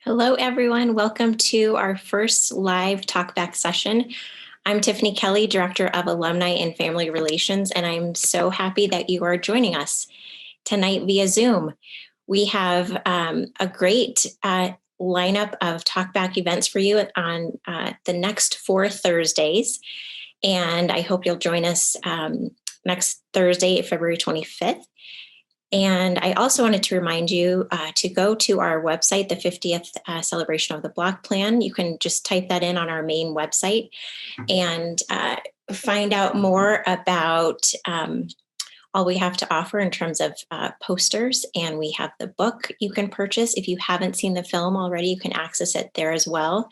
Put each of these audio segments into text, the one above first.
Hello, everyone. Welcome to our first live Talkback session. I'm Tiffany Kelly, Director of Alumni and Family Relations, and I'm so happy that you are joining us tonight via Zoom. We have a great lineup of Talkback events for you on the next 4 Thursdays, and I hope you'll join us next Thursday, February 25th. And I also wanted to remind you to go to our website, the 50th celebration of the block plan. You can just type that in on our main website and find out more about all we have to offer in terms of posters. And we have the book you can purchase. If you haven't seen the film already, you can access it there as well.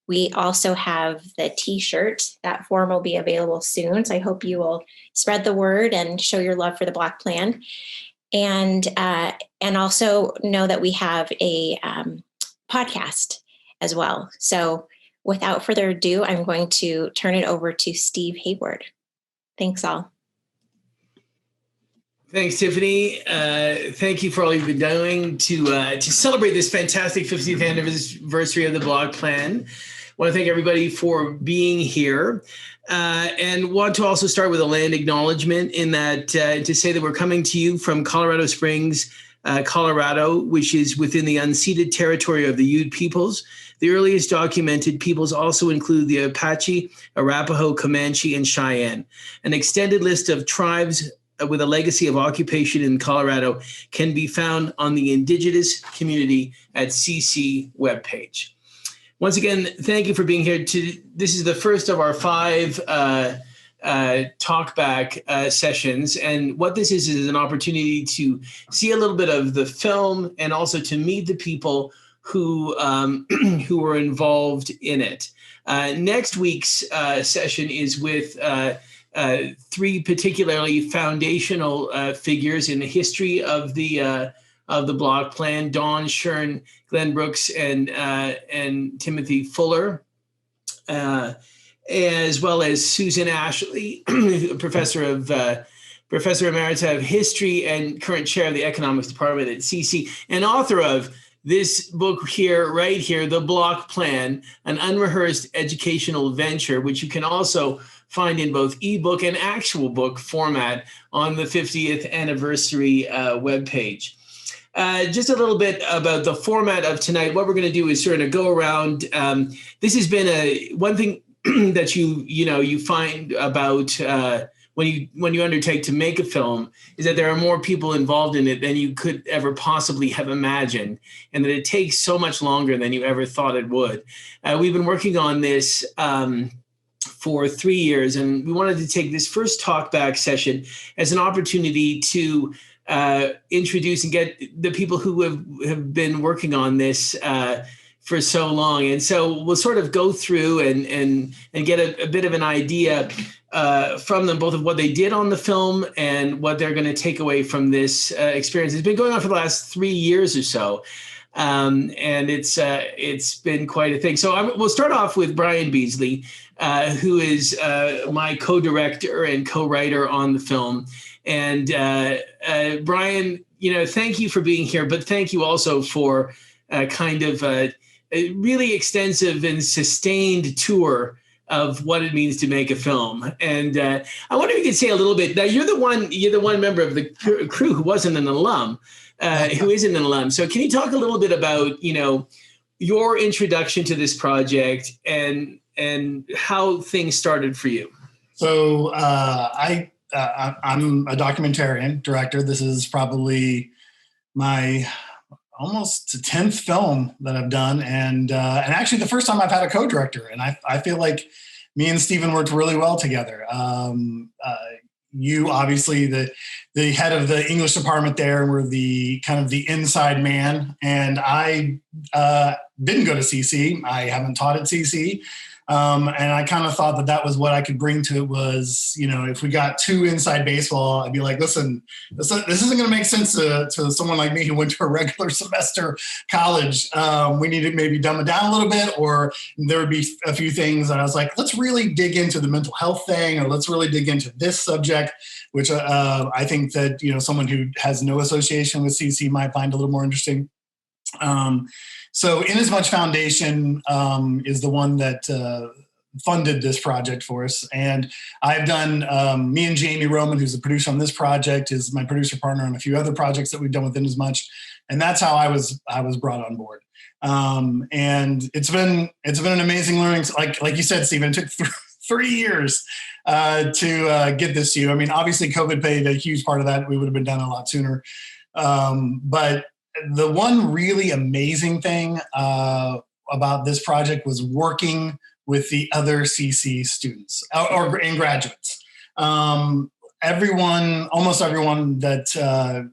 We also have the t-shirt. That form will be available soon. So I hope you will spread the word and show your love for the block plan. And also know that we have a podcast as well. So without further ado, I'm going to turn it over to Steve Hayward. Thanks all. Thanks, Tiffany. Thank you for all you've been doing to celebrate this fantastic 50th anniversary of the block plan. I want to thank everybody for being here. And want to also start with a land acknowledgement in that to say that we're coming to you from Colorado Springs, Colorado, which is within the unceded territory of the Ute peoples. The earliest documented peoples also include the Apache, Arapaho, Comanche, and Cheyenne. An extended list of tribes with a legacy of occupation in Colorado can be found on the Indigenous Community at CC webpage. Once again, thank you for being here. This is the first of our 5 talkback sessions. And what this is an opportunity to see a little bit of the film and also to meet the people who were involved in it. Next week's session is with 3 particularly foundational figures in the history of the block plan: Dawn Shern, Glenn Brooks, and Timothy Fuller, as well as Susan Ashley, Professor Emerita of History and current chair of the Economics Department at CC, and author of this book here, right here, The Block Plan, an unrehearsed educational venture, which you can also find in both ebook and actual book format on the 50th anniversary webpage. Just a little bit about the format of tonight. What we're going to do is sort of go around. This has been one thing that you find about when you undertake to make a film is that there are more people involved in it than you could ever possibly have imagined, and that it takes so much longer than you ever thought it would. We've been working on this for 3 years, and we wanted to take this first talkback session as an opportunity to introduce and get the people who have been working on this for so long. And so we'll sort of go through and get a bit of an idea from them, both of what they did on the film and what they're going to take away from this experience. It's been going on for the last 3 years or so. And it's been quite a thing. So we'll start off with Bryan Beasley, who is my co-director and co-writer on the film. And Bryan, thank you for being here, but thank you also for kind of a really extensive and sustained tour of what it means to make a film. And I wonder if you could say a little bit. Now, you're the one member of the crew who wasn't an alum, who isn't an alum. So can you talk a little bit about your introduction to this project and how things started for you? So I'm a documentarian director. This is probably my almost 10th film that I've done, and actually the first time I've had a co-director. And I feel like me and Steven worked really well together. You obviously the head of the English department there, were the kind of the inside man, and I didn't go to CC. I haven't taught at CC. And I kind of thought that was what I could bring to it was, if we got too inside baseball, I'd be like, listen, this isn't going to make sense to someone like me who went to a regular semester college. We need to maybe dumb it down a little bit, or there would be a few things that I was like, let's really dig into the mental health thing, or let's really dig into this subject, which I think that, someone who has no association with CC might find a little more interesting. So Inasmuch Foundation is the one that funded this project for us. And I've done, me and Jaime Roman, who's the producer on this project, is my producer partner on a few other projects that we've done with Inasmuch. And that's how I was brought on board. And it's been an amazing learning. Like you said, Steven, it took 3 years to get this to you. I mean, obviously COVID played a huge part of that. We would have been done a lot sooner. But the one really amazing thing about this project was working with the other CC students and graduates. Almost everyone that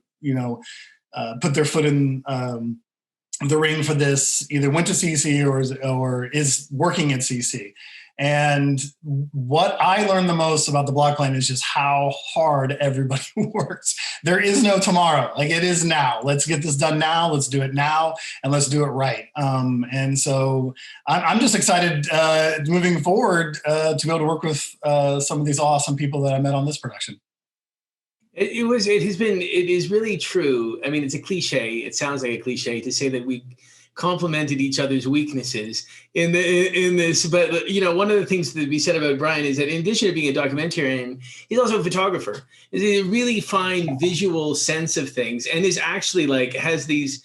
put their foot in the ring for this either went to CC or is working at CC. And what I learned the most about the block plan is just how hard everybody works. There is no tomorrow. Like, it is now. Let's get this done now. Let's do it now, and let's do it right. And so I'm just excited moving forward to be able to work with some of these awesome people that I met on this production. It is really true. I mean, it's a cliche. It sounds like a cliche to say that we complemented each other's weaknesses in this. But, one of the things that we said about Bryan is that in addition to being a documentarian, he's also a photographer. He's a really fine visual sense of things, and is actually has these,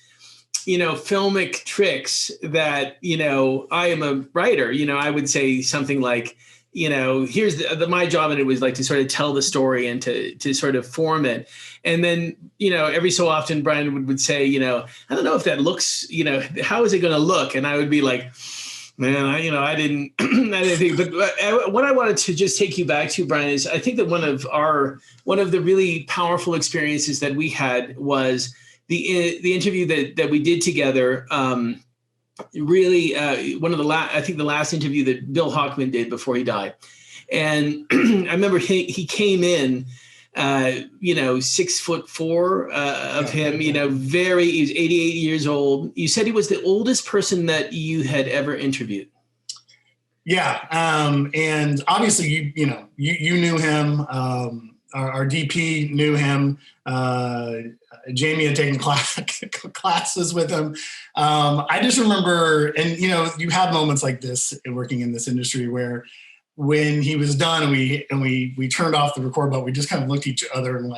filmic tricks that, I am a writer. I would say something like, here's my job in it was to sort of tell the story and to sort of form it. And then, every so often Bryan would say, I don't know if that looks, how is it going to look? And I would be like, man, I didn't think, but what I wanted to just take you back to, Bryan, is I think that one of the really powerful experiences that we had was the interview that we did together. Really, I think the last interview that Bill Hochman did before he died. And I remember he came in, 6'4" of him, he was 88 years old. You said he was the oldest person that you had ever interviewed. Yeah. And obviously, you knew him. Our DP knew him. Jaime had taken classes with him. I just remember, and you have moments like this working in this industry where when he was done and we turned off the record button, we just kind of looked at each other and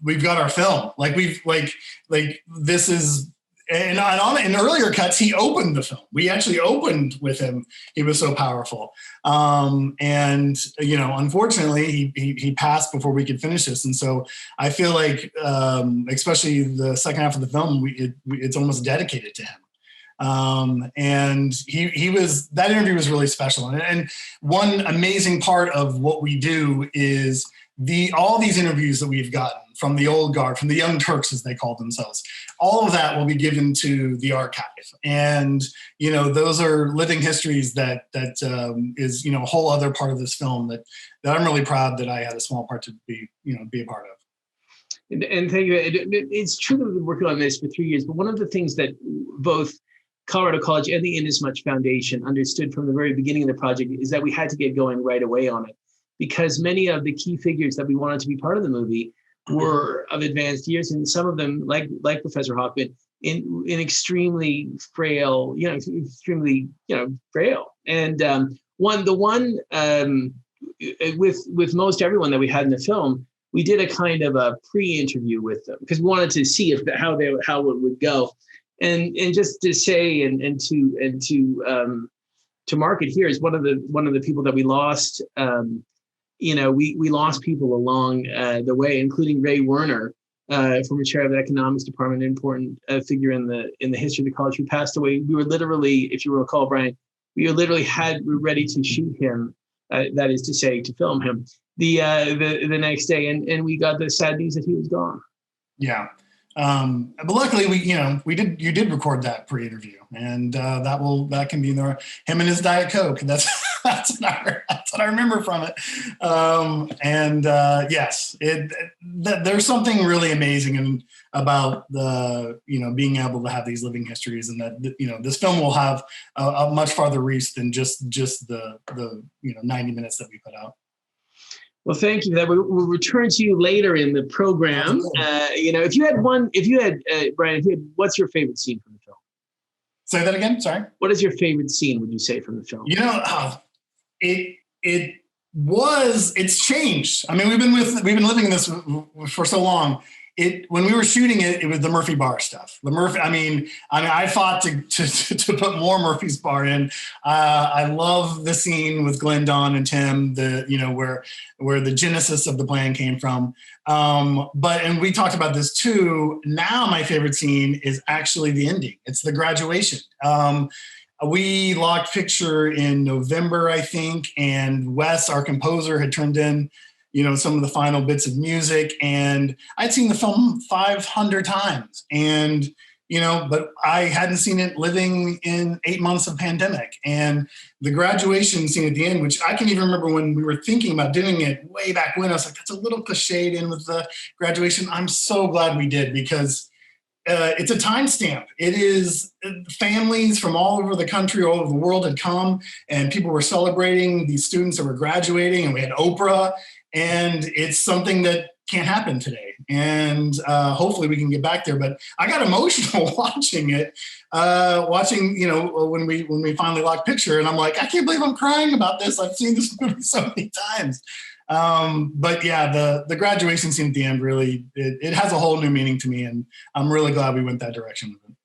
we've got our film. This is. And in earlier cuts, he opened the film. We actually opened with him. He was so powerful. Unfortunately, he passed before we could finish this. And so I feel like, especially the second half of the film, it's almost dedicated to him. And that interview was really special. And one amazing part of what we do is all these interviews that we've gotten from the old guard, from the Young Turks, as they call themselves, all of that will be given to the archive. And, those are living histories that is, a whole other part of this film that I'm really proud that I had a small part to be a part of. And thank you. It's true that we've been working on this for 3 years, but one of the things that both Colorado College and the Inasmuch Foundation understood from the very beginning of the project is that we had to get going right away on it, because many of the key figures that we wanted to be part of the movie were of advanced years, and some of them, like Professor Hochman, in extremely frail, frail. And with most everyone that we had in the film, we did a kind of a pre-interview with them because we wanted to see how it would go, and just to say and to mark it here is one of the people that we lost. We lost people along the way, including Ray Werner, former chair of the economics department, an important figure in the history of the college, who passed away. We were literally, if you recall, Bryan, we were ready to shoot him. That is to say, to film him the next day, and we got the sad news that he was gone. Yeah. But luckily you did record that pre-interview, and that can be in there. Him and his Diet Coke. That's what I remember from it. Yes, there's something really amazing about being able to have these living histories, and that this film will have a much farther reach than just the 90 minutes that we put out. Well, thank you. That we'll return to you later in the program. If you had Bryan, what's your favorite scene from the film? Say that again. Sorry. What is your favorite scene, would you say, from the film? It's changed. I mean, we've been living in this for so long. When we were shooting it was the Murphy Bar stuff. I fought to put more Murphy's Bar in. I love the scene with Glenn, Don, and Tim. Where the genesis of the plan came from. And we talked about this too. Now my favorite scene is actually the ending. It's the graduation. We locked picture in November, I think, and Wes, our composer, had turned in, some of the final bits of music, and I'd seen the film 500 times, but I hadn't seen it living in 8 months of pandemic. And the graduation scene at the end, which I can even remember when we were thinking about doing it way back when, I was like, that's a little cliched in with the graduation. I'm so glad we did, because it's a timestamp. It is families from all over the country, all over the world had come, and people were celebrating these students that were graduating, and we had Oprah, and it's something that can't happen today. And hopefully we can get back there. But I got emotional watching it, when we finally locked picture, and I'm like, I can't believe I'm crying about this. I've seen this movie so many times. But yeah, the graduation scene at the end really, it has a whole new meaning to me, and I'm really glad we went that direction with it.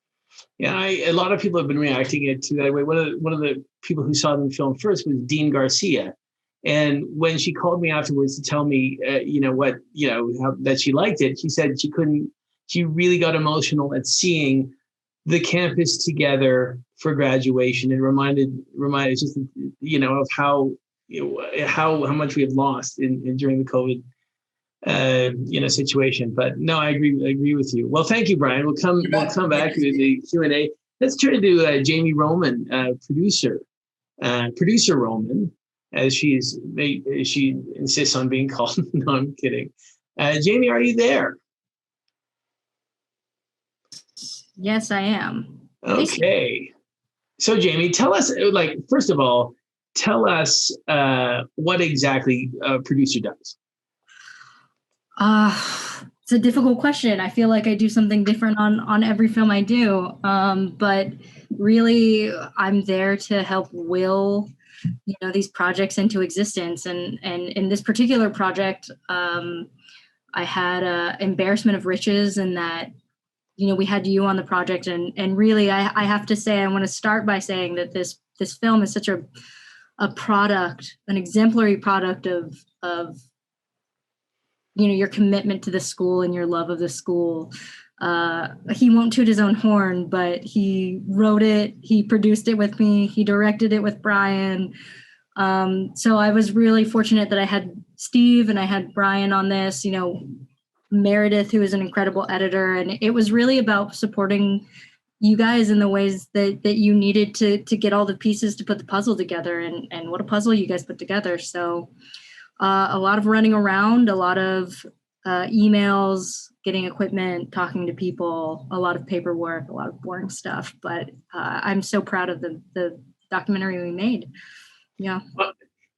Yeah, a lot of people have been reacting it to that way. One of the people who saw the film first was Dean Garcia, and when she called me afterwards to tell me, that she liked it, she said she really got emotional at seeing the campus together for graduation. It reminded just of how much we have lost during the COVID situation. But no, I agree with you. Well, thank you, Bryan. We'll come back to the Q&A. Let's turn to Jaime Roman, producer Roman, as she insists on being called. No, I'm kidding. Jaime, are you there? Yes, I am. Okay. So, Jaime, tell us, first of all, what exactly a producer does. It's a difficult question. I feel like I do something different on every film I do. But really, I'm there to help will, these projects into existence. And in this particular project, I had embarrassment of riches in that, we had you on the project. And really, I have to say, I want to start by saying that this film is such a product, an exemplary product of your commitment to the school and your love of the school. He won't toot his own horn, but he wrote it, he produced it with me, he directed it with Bryan. So I was really fortunate that I had Steve and I had Bryan on this, Meredith, who is an incredible editor. And it was really about supporting you guys in the ways that you needed to get all the pieces to put the puzzle together, and what a puzzle you guys put together. So a lot of running around, a lot of emails, getting equipment, talking to people, a lot of paperwork, a lot of boring stuff. But I'm so proud of the documentary we made. Yeah. Well,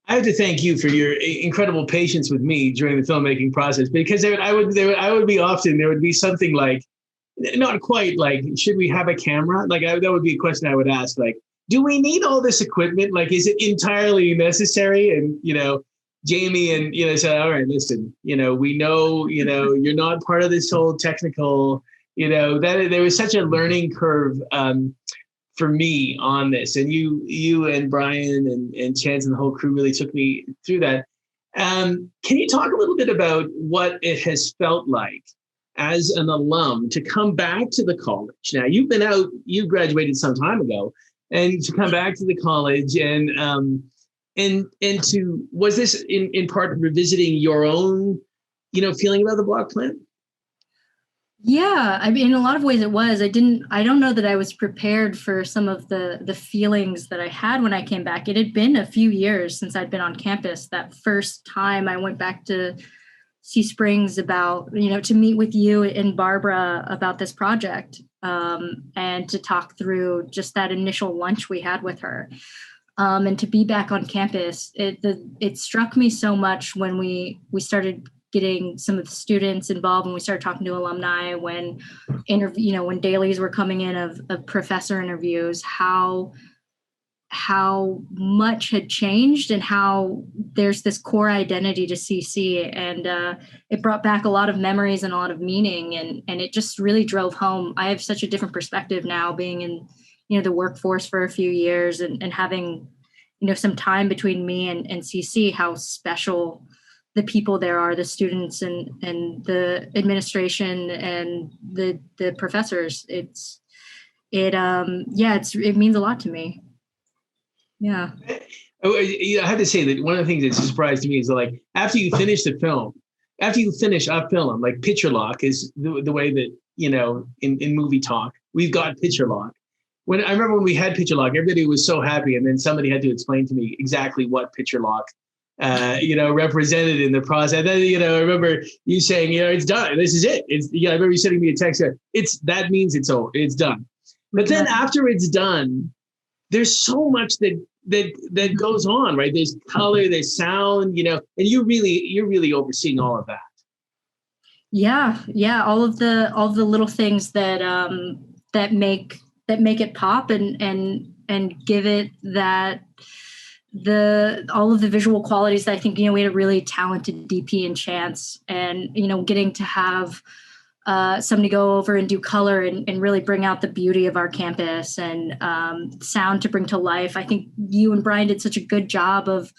I have to thank you for your incredible patience with me during the filmmaking process, because there would be something like, not quite like, should we have a camera? That would be a question I would ask. Like, do we need all this equipment? Like, is it entirely necessary? And, Jaime and, said, all right, listen, we know, you're not part of this whole technical, that there was such a learning curve for me on this. And you and Bryan and Chance and the whole crew really took me through that. Can you talk a little bit about what it has felt like as an alum to come back to the college? Now, you've been out, you graduated some time ago, and to come back to the college and was this in part revisiting your own, feeling about the block plan? Yeah, I mean, in a lot of ways it was. I don't know that I was prepared for some of the feelings that I had when I came back. It had been a few years since I'd been on campus. That first time I went back to Sea Springs about, to meet with you and Barbara about this project, and to talk through just that initial lunch we had with her. and to be back on campus. It struck me so much when we started getting some of the students involved, and we started talking to alumni, when when dailies were coming in of professor interviews, how much had changed and how there's this core identity to CC. And it brought back a lot of memories and a lot of meaning. And it just really drove home. I have such a different perspective now, being in, the workforce for a few years and having, some time between me and CC, how special the people there are, the students and the administration and the professors. It means a lot to me. Yeah. I have to say that one of the things that's a surprise to me is that, like, after you finish a film, like picture lock is the way that, in movie talk, we've got picture lock. I remember when we had picture lock, everybody was so happy. And then somebody had to explain to me exactly what picture lock, represented in the process. And then, I remember you saying, it's done. This is it. I remember you sending me a text. That means it's over. It's done. But then after it's done, there's so much that goes on, right? There's color, there's sound, and you're really overseeing all of that. Yeah. All of the little things that make it pop and give it all of the visual qualities that I think, we had a really talented DP in Chance, and, getting to have somebody go over and do color and really bring out the beauty of our campus, and sound to bring to life. I think you and Bryan did such a good job of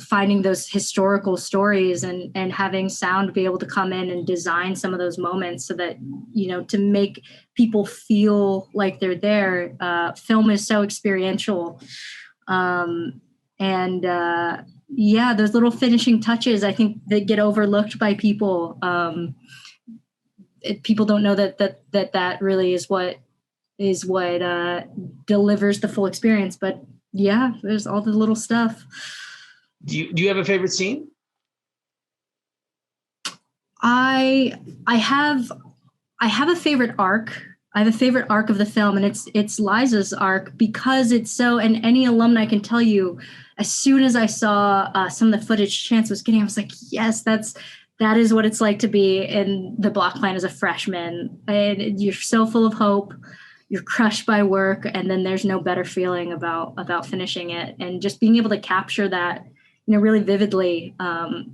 finding those historical stories and having sound be able to come in and design some of those moments so that, to make people feel like they're there. Film is so experiential. Those little finishing touches, I think, they get overlooked by people. People don't know that really is what delivers the full experience. But yeah, there's all the little stuff. Do you have a favorite scene? I have a favorite arc. I have a favorite arc of the film, and it's Liza's arc, because it's so, and any alumni can tell you, as soon as I saw some of the footage Chance was getting, I was like, yes, that is what it's like to be in the block plan as a freshman. And you're so full of hope, you're crushed by work, and then there's no better feeling about finishing it. And just being able to capture that, really vividly. God,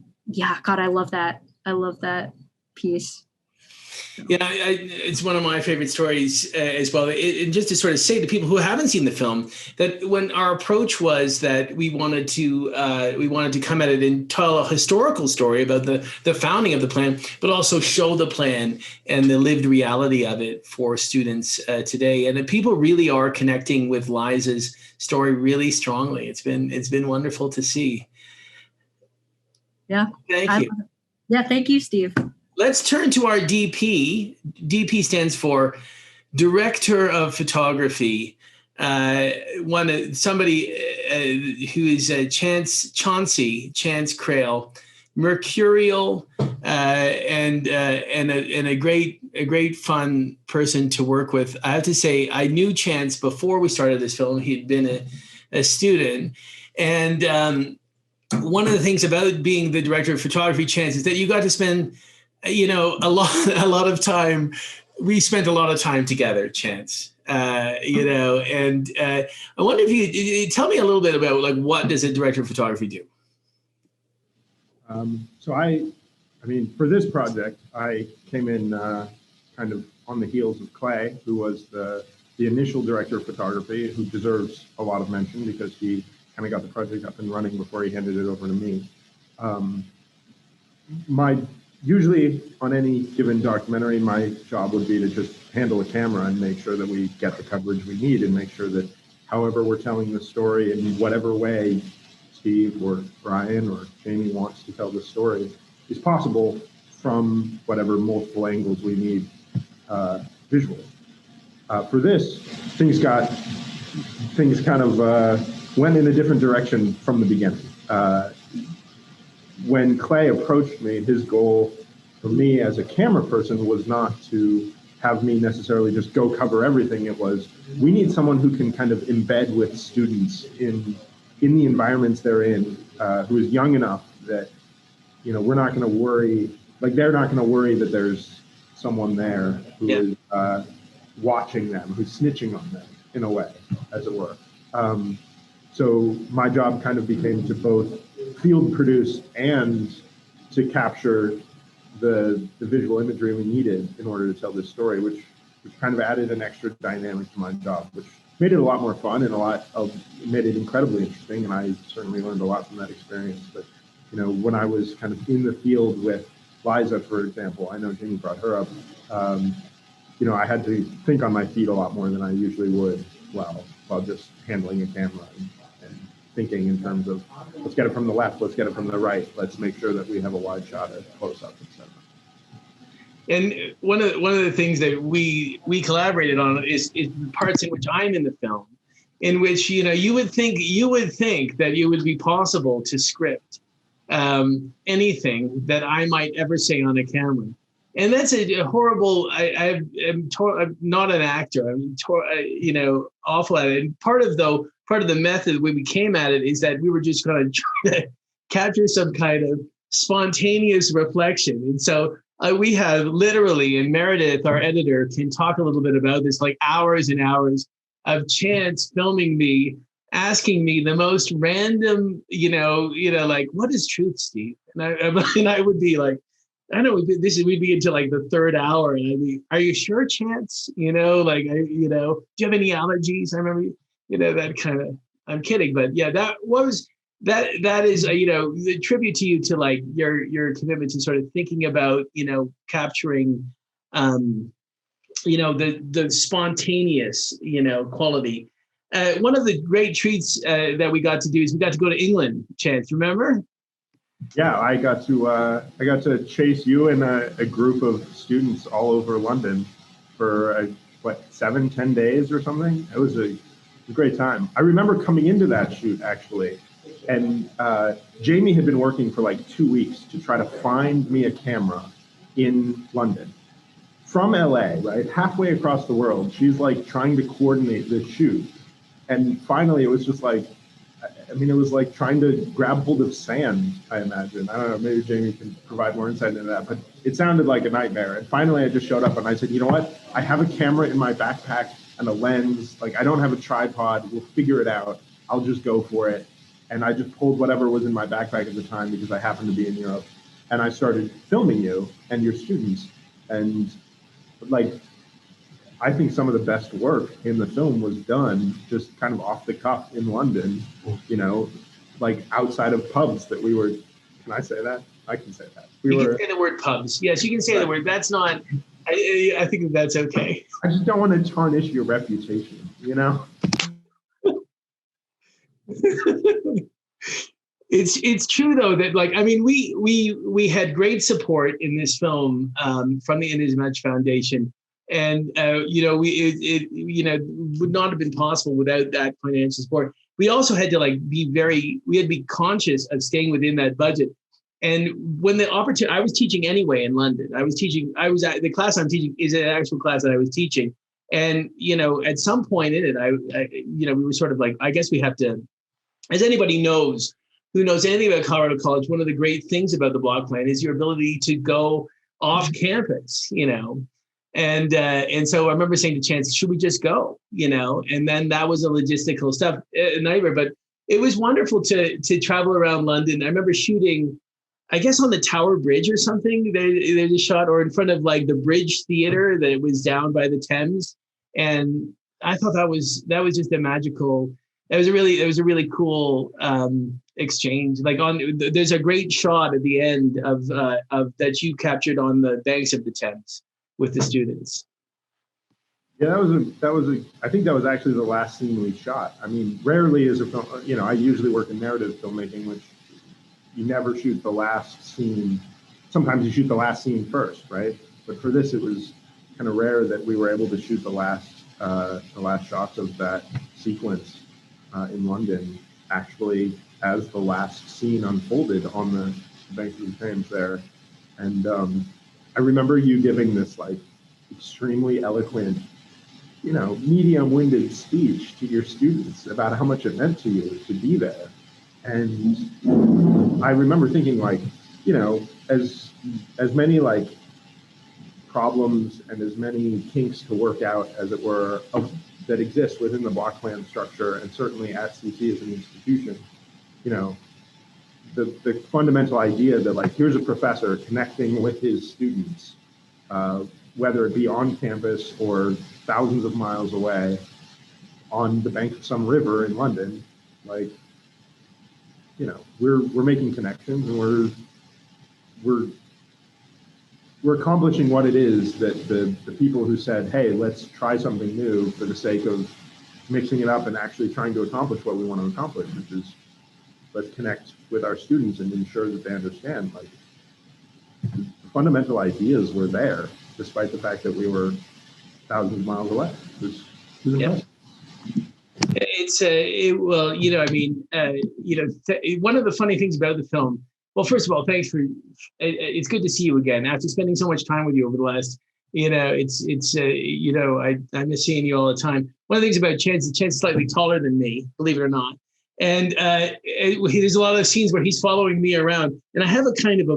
I love that. I love that piece. Yeah, it's one of my favorite stories as well. And just to sort of say to people who haven't seen the film, that when our approach was that we wanted to come at it and tell a historical story about the founding of the plan, but also show the plan and the lived reality of it for students today. And that people really are connecting with Liza's story really strongly. It's been wonderful to see. Yeah. Thank you. Yeah, thank you, Steve. Let's turn to our DP. DP stands for Director of Photography. Somebody who is Chance Crail, mercurial, and a great fun person to work with. I have to say, I knew Chance before we started this film. He had been a student, and one of the things about being the director of photography, Chance, is that you got to spend a lot of time. We spent a lot of time together, Chance. And I wonder if you tell me a little bit about, like, what does a director of photography do? So I mean, for this project, I came in kind of on the heels of Clay, who was the initial director of photography, who deserves a lot of mention because he kind of got the project up and running before he handed it over to me. Usually on any given documentary, my job would be to just handle a camera and make sure that we get the coverage we need and make sure that however we're telling the story in whatever way Steve or Bryan or Jaime wants to tell the story is possible from whatever multiple angles we need visually. For this, things kind of went in a different direction from the beginning. When Clay approached me, his goal for me as a camera person was not to have me necessarily just go cover everything. It was, we need someone who can kind of embed with students in the environments they're in, who is young enough that, you know, we're not going to worry, like they're not going to worry that there's someone there who is watching them, who's snitching on them in a way, as it were. So my job kind of became to both field produce and to capture the visual imagery we needed in order to tell this story, which kind of added an extra dynamic to my job, which made it a lot more fun and made it incredibly interesting. And I certainly learned a lot from that experience. But, you know, when I was kind of in the field with Liza, for example, I know Jaime brought her up, you know, I had to think on my feet a lot more than I usually would while just handling a camera and thinking in terms of, let's get it from the left, let's get it from the right, let's make sure that we have a wide shot, a close up, etc. And one of the things that we collaborated on is parts in which I'm in the film, in which, you know, you would think that it would be possible to script anything that I might ever say on a camera. And that's a horrible, I'm not an actor, I'm you know, awful at it. And part of the method when we came at it is that we were just going to try to capture some kind of spontaneous reflection. And so we have literally, and Meredith, our editor, can talk a little bit about this, like hours and hours of Chance filming me, asking me the most random, you know, like, what is truth, Steve? And I would be like, I know we'd be into like the third hour, and I'd be, are you sure, Chance? You know, like, you know, do you have any allergies? I remember, you know, that kind of, I'm kidding, but yeah, that is, you know, the tribute to you, to like your commitment to sort of thinking about, you know, capturing, you know, the spontaneous, you know, quality. One of the great treats that we got to do is we got to go to England, Chance, remember? Yeah, I got to chase you and a group of students all over London for 7-10 days or something. It was a great time. I remember coming into that shoot actually, and Jaime had been working for like 2 weeks to try to find me a camera in London from LA, right? Halfway across the world. She's like trying to coordinate this shoot. And finally it was just like, I mean, it was like trying to grab hold of sand, I imagine. I don't know, maybe Jaime can provide more insight into that, but it sounded like a nightmare. And finally I just showed up and I said, you know what? I have a camera in my backpack and a lens. Like, I don't have a tripod. We'll figure it out. I'll just go for it. And I just pulled whatever was in my backpack at the time because I happened to be in Europe. And I started filming you and your students. And like, I think some of the best work in the film was done just kind of off the cuff in London, you know, like outside of pubs that we were, can I say that? I can say that. You can say the word pubs. Yes, you can say the word. That's not, I think that's okay. I just don't want to tarnish your reputation, you know? It's true though that, like, I mean, we had great support in this film from the Untitled Foundation. And, you know, it you know, would not have been possible without that financial support. We also had to we had to be conscious of staying within that budget. And when the opportunity, I was teaching anyway in London. The class I'm teaching is an actual class that I was teaching. And, you know, at some point in it, I you know, we were sort of like, I guess we have to, as anybody knows, who knows anything about Colorado College, one of the great things about the block plan is your ability to go off campus, you know. And so I remember saying to Chance, should we just go, you know? And then that was a logistical stuff, nightmare. But it was wonderful to travel around London. I remember shooting, I guess, on the Tower Bridge or something. There's a shot, or in front of like the Bridge Theatre that was down by the Thames. And I thought that was just a magical. It was a really cool exchange. Like there's a great shot at the end of that you captured on the banks of the Thames with the students. Yeah, that was I think that was actually the last scene we shot. I mean, rarely is a film, you know, I usually work in narrative filmmaking, which you never shoot the last scene. Sometimes you shoot the last scene first, right? But for this, it was kind of rare that we were able to shoot the last shots of that sequence in London, actually, as the last scene unfolded on the banks of the Thames there. And I remember you giving this like extremely eloquent, medium-winded speech to your students about how much it meant to you to be there. And I remember thinking, like, as many like problems and as many kinks to work out, as it were, that exist within the block plan structure, and certainly at CC as an institution, the fundamental idea that, like, here's a professor connecting with his students, whether it be on campus or thousands of miles away on the bank of some river in London, like, we're making connections, and we're accomplishing what it is that the people who said, hey, let's try something new for the sake of mixing it up and actually trying to accomplish what we want to accomplish, which is let's connect with our students and ensure that they understand, like, the fundamental ideas were there, despite the fact that we were thousands of miles away. It was impressive. It's one of the funny things about the film. Well, first of all, thanks for. It's good to see you again after spending so much time with you over the last. I miss seeing you all the time. One of the things about Chance is slightly taller than me, believe it or not, and there's a lot of scenes where he's following me around, and I have a kind of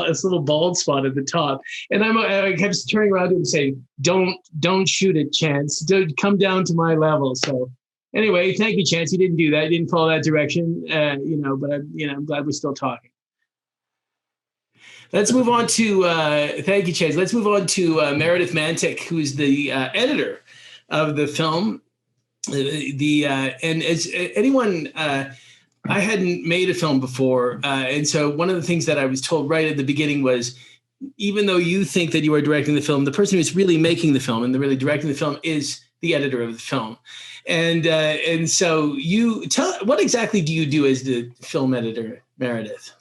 this little bald spot at the top, and I kept turning around to him and saying, "Don't shoot it, Chance. Don't come down to my level." So. Anyway, thank you, Chance. You didn't do that. You didn't follow that direction, but I'm glad we're still talking. Let's move on to, thank you, Chance. Let's move on to Meredith Mantik, who's the editor of the film. And as anyone, I hadn't made a film before. And so one of the things that I was told right at the beginning was, even though you think that you are directing the film, the person who's really making the film and really directing the film is the editor of the film. And so you what exactly do you do as the film editor, Meredith?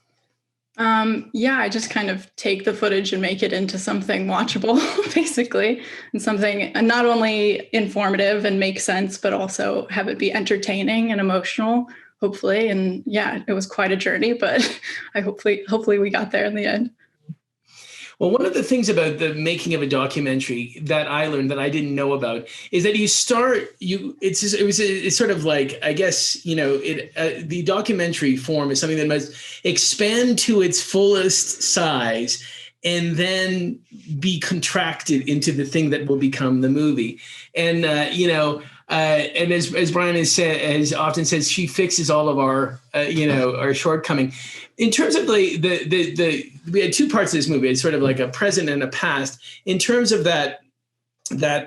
I just kind of take the footage and make it into something watchable, basically, and something not only informative and make sense, but also have it be entertaining and emotional, hopefully. And yeah, it was quite a journey, but hopefully we got there in the end. Well, one of the things about the making of a documentary that I learned that I didn't know about is that it's sort of like, I guess, the documentary form is something that must expand to its fullest size and then be contracted into the thing that will become the movie. And, and as Bryan has often says, she fixes all of our shortcoming. In terms of we had two parts of this movie. It's sort of like a present and a past. In terms of that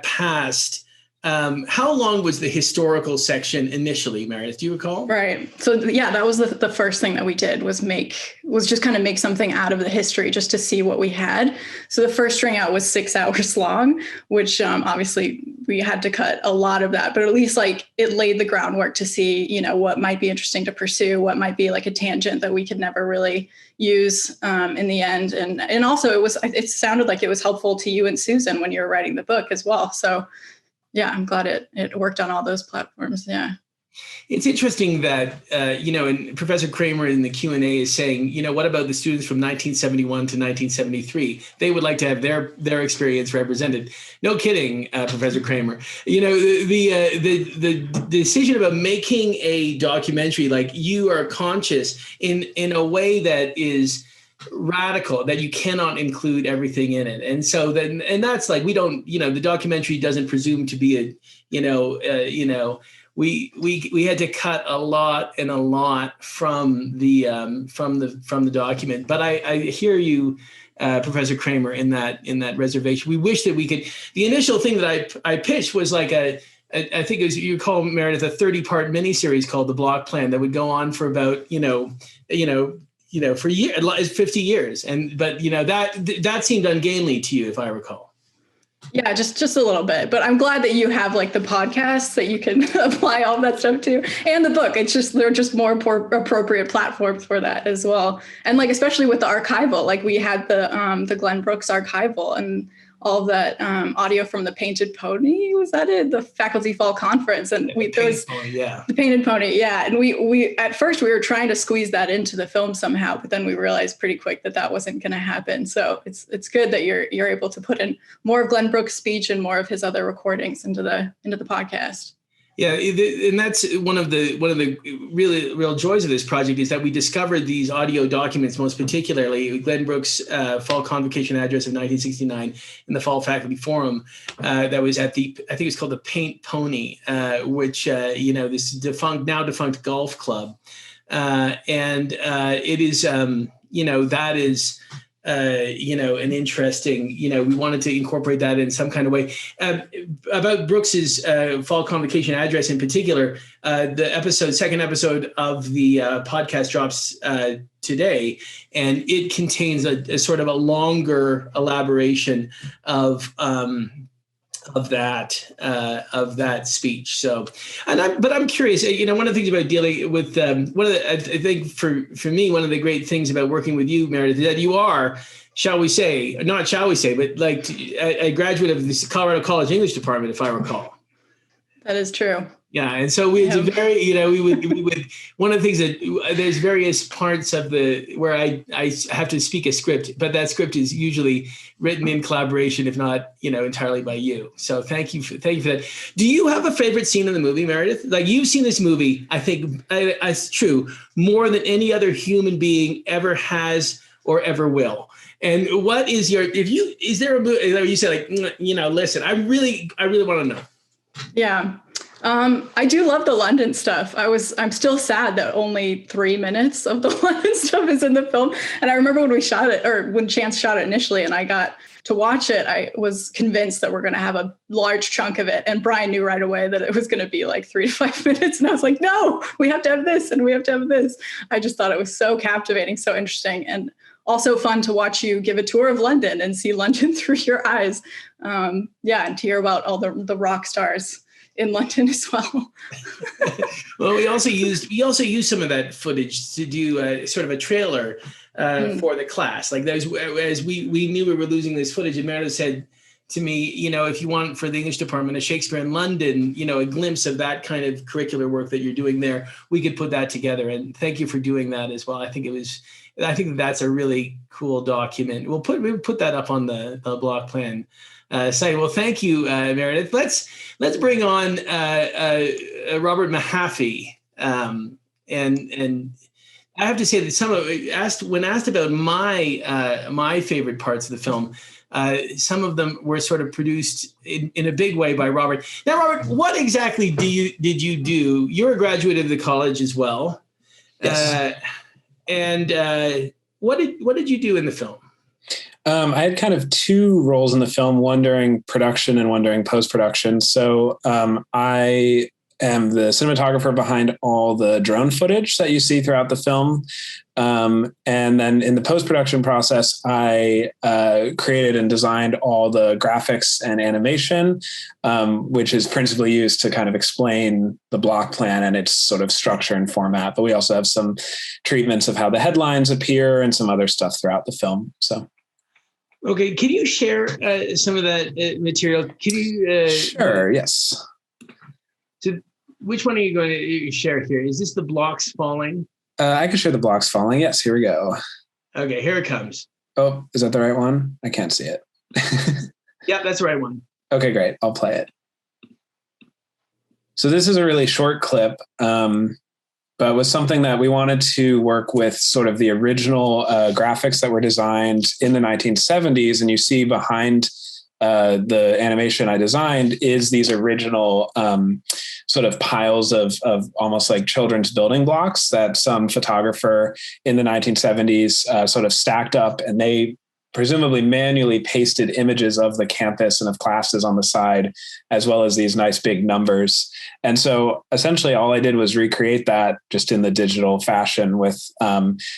past, how long was the historical section initially, Meredith? Do you recall? Right. So yeah, that was the first thing that we did was just kind of make something out of the history just to see what we had. So the first string out was 6 hours long, which obviously we had to cut a lot of that, but at least like it laid the groundwork to see, what might be interesting to pursue, what might be like a tangent that we could never really use in the end. And also it sounded like it was helpful to you and Susan when you were writing the book as well. So yeah, I'm glad it worked on all those platforms. Yeah. It's interesting that, and Professor Kramer in the Q&A is saying, what about the students from 1971 to 1973? They would like to have their experience represented. No kidding, Professor Kramer. The decision about making a documentary, like you are conscious in a way that is radical, that you cannot include everything in it. And so then, and that's like, we don't, the documentary doesn't presume to be we had to cut a lot from the document. But I hear you, Professor Kramer, in that reservation. We wish that we could. The initial thing that I pitched was like I think it was, you call, Meredith, a 30-part miniseries called The Block Plan that would go on for about for years, 50 years, but that seemed ungainly to you, if I recall. Yeah, just a little bit, but I'm glad that you have like the podcast that you can apply all that stuff to, and the book. They're just more appropriate platforms for that as well. And like, especially with the archival, like we had the Glenn Brooks archival, and all of that audio from the Painted Pony. Was that it? The faculty fall conference. And the Painted Pony. Yeah. And we at first we were trying to squeeze that into the film somehow, but then we realized pretty quick that wasn't going to happen. So it's good that you're able to put in more of Glenn Brooks' speech and more of his other recordings into the podcast. Yeah, and that's one of the really real joys of this project is that we discovered these audio documents, most particularly Glenn Brooks' Fall Convocation Address of 1969 and the Fall Faculty Forum that was at I think it was called the Paint Pony, which this now defunct golf club, and it is that is. An interesting, we wanted to incorporate that in some kind of way. About Brooks's Fall Convocation Address in particular, the second episode of the podcast drops today, and it contains a sort of a longer elaboration of that speech. So, but I'm curious. One of the things about dealing with I think for me, one of the great things about working with you, Meredith, is that you are, but like a graduate of the Colorado College English department, if I recall. That is true. Yeah, and so we would one of the things that there's various parts of where I have to speak a script, but that script is usually written in collaboration, if not entirely by you. So thank you for that. Do you have a favorite scene in the movie, Meredith? Like, you've seen this movie, I think it's true, more than any other human being ever has or ever will. And what is is there a movie that you say, like, listen, I really want to know? Yeah. I do love the London stuff. I'm still sad that only 3 minutes of the London stuff is in the film. And I remember when we shot it, or when Chance shot it initially, and I got to watch it, I was convinced that we're going to have a large chunk of it. And Bryan knew right away that it was going to be like 3 to 5 minutes. And I was like, no, we have to have this and we have to have this. I just thought it was so captivating, so interesting, and also fun to watch you give a tour of London and see London through your eyes. And to hear about all the rock stars in London as well. Well, we also used some of that footage to do sort of a trailer for the class. Like, as we knew we were losing this footage, and Meredith said to me, if you want for the English department, a Shakespeare in London, a glimpse of that kind of curricular work that you're doing there, we could put that together. And thank you for doing that as well. I think that's a really cool document. We'll put that up on the block plan site. Well, thank you, Meredith. Let's bring on Robert Mahaffey. And I have to say that when asked about my favorite parts of the film, some of them were sort of produced in a big way by Robert. Now, Robert, what exactly did you do? You're a graduate of the college as well. Yes. What did you do in the film? I had kind of two roles in the film, one during production and one during post-production. So I am the cinematographer behind all the drone footage that you see throughout the film. And then in the post-production process, I created and designed all the graphics and animation, which is principally used to kind of explain the block plan and its sort of structure and format. But we also have some treatments of how the headlines appear and some other stuff throughout the film. So. Okay, can you share some of that material? Can you? Sure. Yes. So, which one are you going to share here? Is this the blocks falling? I can share the blocks falling. Yes. Here we go. Okay, here it comes. Oh, is that the right one? I can't see it. Yeah, that's the right one. Okay, great. I'll play it. So this is a really short clip, but was something that we wanted to work with sort of the original graphics that were designed in the 1970s. And you see behind the animation I designed is these original sort of piles of almost like children's building blocks that some photographer in the 1970s sort of stacked up, and they presumably manually pasted images of the campus and of classes on the side, as well as these nice big numbers. And so essentially all I did was recreate that just in the digital fashion with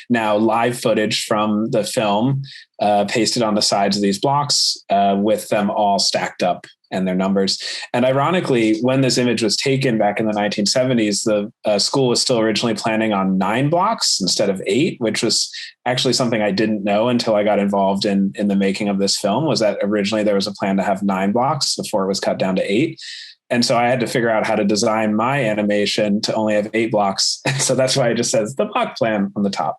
now live footage from the film pasted on the sides of these blocks with them all stacked up and their numbers. And ironically, when this image was taken back in the 1970s, the school was still originally planning on 9 blocks instead of 8, which was actually something I didn't know until I got involved in the making of this film, was that originally there was a plan to have 9 blocks before it was cut down to 8. And so I had to figure out how to design my animation to only have 8 blocks. So that's why it just says the block plan on the top.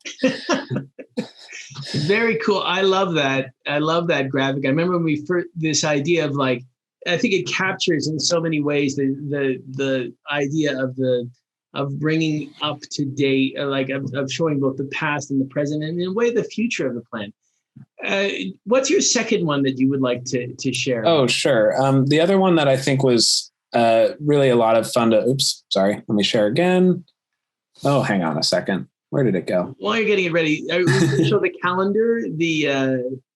Very cool. I love that. I love that graphic. I remember when we first, this idea of like, I think it captures in so many ways the idea of bringing up to date, of showing both the past and the present, and in a way the future of the plan. What's your second one that you would like to share? Oh, sure. The other one that I think was really a lot of fun to, let me share again. Oh, hang on a second. Where did it go? While you're getting it ready, are you going to show the calendar?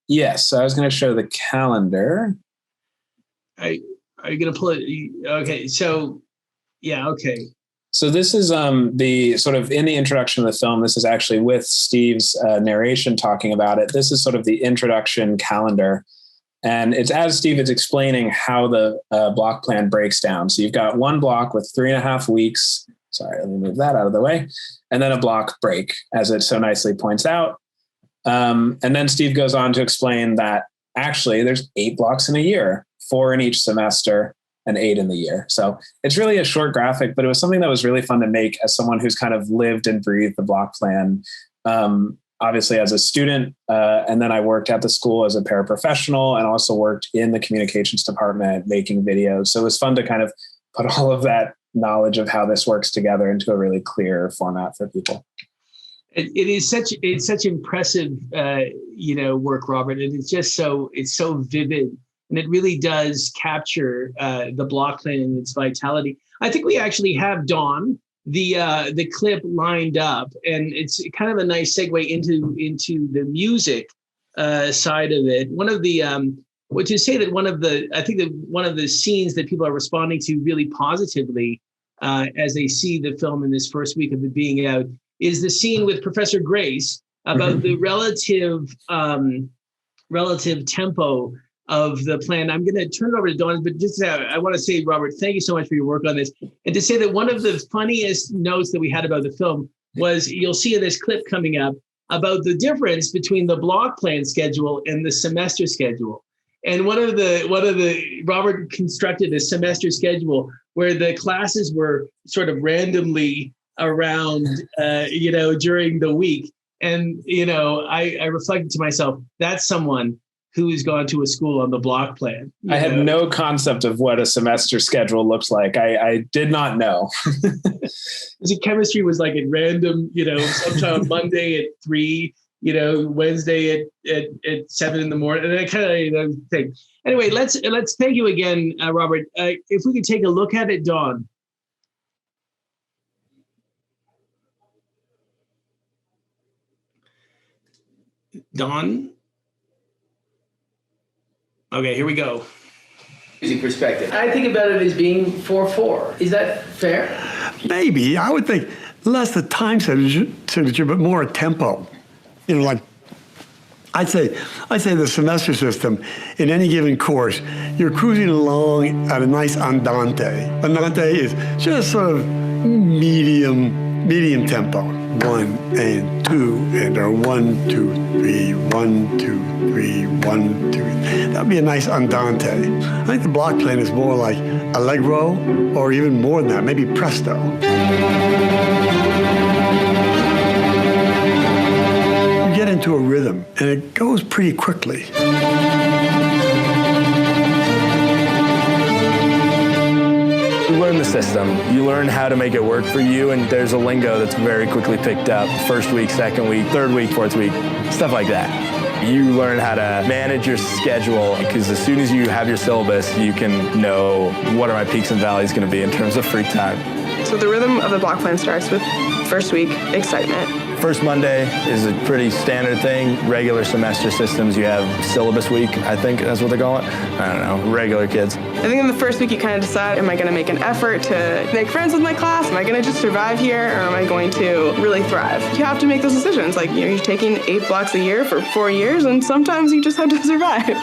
Yes, I was going to show the calendar. Are you going to pull it? Okay, so, yeah, okay. So this is the sort of in the introduction of the film, this is actually with Steve's narration talking about it. This is sort of the introduction calendar. And it's as Steve is explaining how the block plan breaks down. So you've got one block with 3.5 weeks. Sorry, let me move that out of the way. And then a block break, as it so nicely points out. And then Steve goes on to explain that actually there's 8 blocks in a year, 4 in each semester and 8 in the year. So it's really a short graphic, but it was something that was really fun to make as someone who's kind of lived and breathed the block plan. Obviously as a student, and then I worked at the school as a paraprofessional and also worked in the communications department making videos. So it was fun to kind of put all of that knowledge of how this works together into a really clear format for people. It's such impressive, work, Robert. And it's so vivid, and it really does capture the block plan and its vitality. I think we actually have Dawn, the clip lined up, and it's kind of a nice segue into the music side of it. One of the I think that one of the scenes that people are responding to really positively as they see the film in this first week of it being out is the scene with Professor Grace about the relative tempo of the plan. I'm going to turn it over to Dawn, but just I want to say, Robert, thank you so much for your work on this. And to say that one of the funniest notes that we had about the film was, you'll see in this clip coming up, about the difference between the block plan schedule and the semester schedule. And one of the Robert constructed a semester schedule where the classes were sort of randomly around, during the week. And, I reflected to myself, that's someone who's gone to a school on the block plan. I had no concept of what a semester schedule looks like. I did not know. Chemistry was like at random, sometime Monday at 3, Wednesday at 7 in the morning. And I kind of think. Anyway, let's thank you again, Robert. If we could take a look at it, Dawn. Dawn? Okay, here we go. Music perspective. I think about it as being 4/4. Is that fair? Maybe. I would think less the time signature, but more a tempo. Like I'd say the semester system in any given course, you're cruising along at a nice andante. Andante is just sort of medium tempo. 1 and 2 and or 1, 2, 3, 1, 2, 3, 1, 2. That'd be a nice andante. I think the block plan is more like allegro, or even more than that, maybe presto. You get into a rhythm, and it goes pretty quickly. You learn the system. You learn how to make it work for you, and there's a lingo that's very quickly picked up. First week, second week, third week, fourth week, stuff like that. You learn how to manage your schedule, because as soon as you have your syllabus, you can know what are my peaks and valleys going to be in terms of free time. So the rhythm of the block plan starts with first week, excitement. First Monday is a pretty standard thing. Regular semester systems, you have syllabus week, I think that's what they call it. I don't know, regular kids. I think in the first week you kind of decide, am I going to make an effort to make friends with my class? Am I going to just survive here, or am I going to really thrive? You have to make those decisions. Like, you're taking 8 blocks a year for 4 years, and sometimes you just have to survive.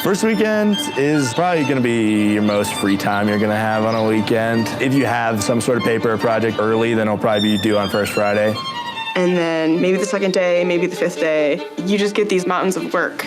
First weekend is probably going to be your most free time you're going to have on a weekend. If you have some sort of paper or project early, then it'll probably be due on first Friday. And then maybe the second day, maybe the fifth day, you just get these mountains of work.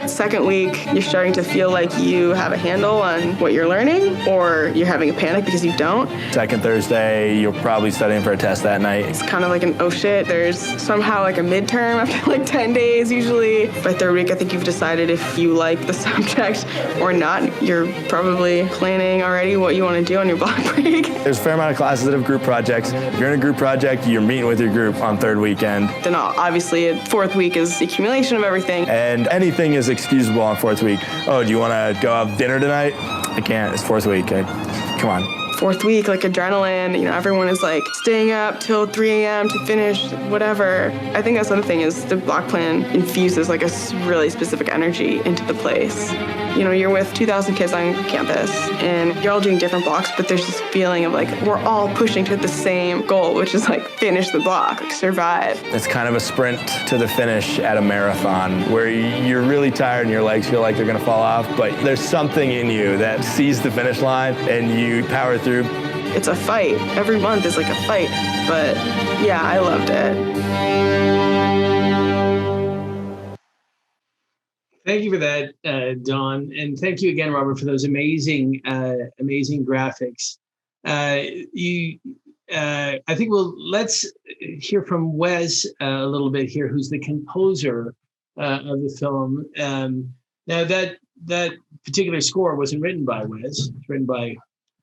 Second week, you're starting to feel like you have a handle on what you're learning, or you're having a panic because you don't. Second Thursday, you're probably studying for a test that night. It's kind of like an oh shit, there's somehow like a midterm after like 10 days usually. By third week, I think you've decided if you like the subject or not. You're probably planning already what you want to do on your block break. There's a fair amount of classes that have group projects. If you're in a group project, you're meeting with your group on third weekend. Then obviously, fourth week is the accumulation of everything. And anything is excusable on fourth week. Oh, do you want to go have dinner tonight? I can't. It's fourth week. Come on. Fourth week, like adrenaline, everyone is like staying up till 3 a.m. to finish whatever. I think that's the other thing is the block plan infuses like a really specific energy into the place. You're with 2,000 kids on campus and you're all doing different blocks, but there's this feeling of like we're all pushing to the same goal, which is like finish the block, like survive. It's kind of a sprint to the finish at a marathon where you're really tired and your legs feel like they're going to fall off, but there's something in you that sees the finish line and you power through. It's a fight. Every month is like a fight, but yeah, I loved it. Thank you for that, Dawn, and thank you again, Robert, for those amazing graphics. I think let's hear from Wes a little bit here, who's the composer of the film. Now that particular score wasn't written by Wes; it's written by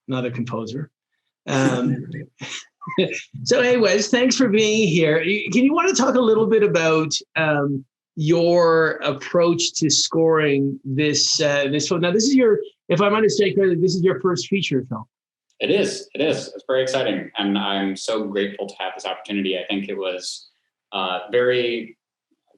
another composer. So, hey, Wes, thanks for being here. Can you want to talk a little bit about your approach to scoring this film? Now, this is if I'm understanding correctly, this is your first feature film. It is. It's very exciting, and I'm so grateful to have this opportunity. I think it was very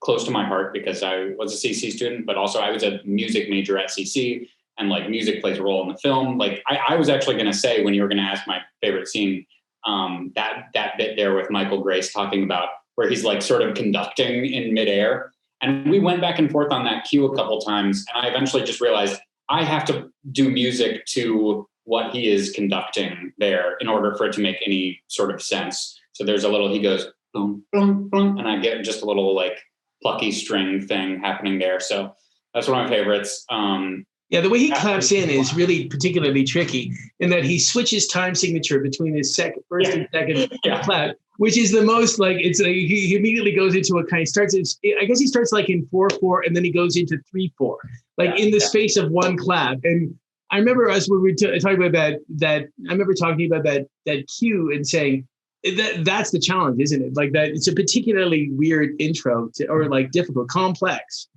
close to my heart because I was a CC student, but also I was a music major at CC. And like music plays a role in the film. Like I was actually going to say when you were going to ask my favorite scene, that bit there with Michael Grace talking about where he's like sort of conducting in midair. And we went back and forth on that cue a couple times. And I eventually just realized I have to do music to what he is conducting there in order for it to make any sort of sense. So there's a little, he goes, boom, boom, boom, and I get just a little like plucky string thing happening there. So that's one of my favorites. Yeah, the way he claps in is really particularly tricky in that he switches time signature between his first and second clap, which is the most like it's like he immediately goes into a kind of I guess he starts like in 4/4 and then he goes into 3/4, like in the space of one clap. And I remember us when we were talking about that I remember talking about that cue and saying that's the challenge, isn't it? Like that it's a particularly weird intro or like difficult, complex.